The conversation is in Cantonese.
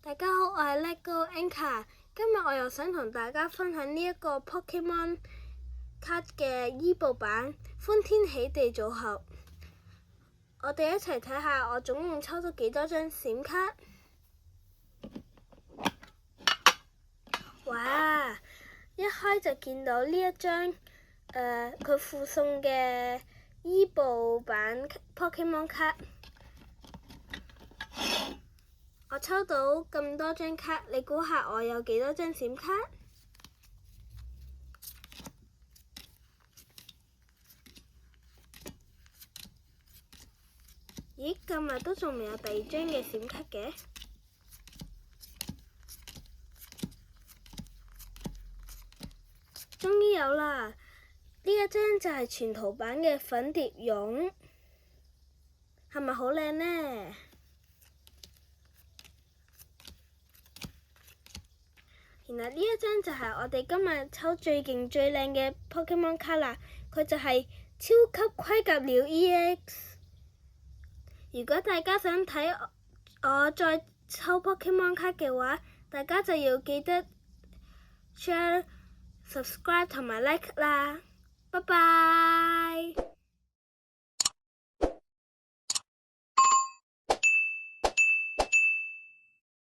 大家好，我係 LEGO Anka， 今日我又想同大家分享呢一個 Pokemon 卡嘅伊布版歡天喜地組合。我哋一齊睇下我總共抽咗幾多張閃卡。哇！一開就見到呢一張佢附送嘅伊布版 Pokemon 卡。我抽到咁多張卡，你估下我有幾多張閃卡？咦，今日都仲未有第二張嘅閃卡嘅？終於有啦！呢一張就係全圖版嘅粉蝶蛹，係咪好靚呢？然後呢一張就係我哋今日抽最勁最靚嘅 Pokemon 卡啦，佢就係超級盔甲鳥 EX。如果大家想睇我再抽 Pokemon 卡嘅話，大家就要記得 share、subscribe 同埋 like 啦。拜拜。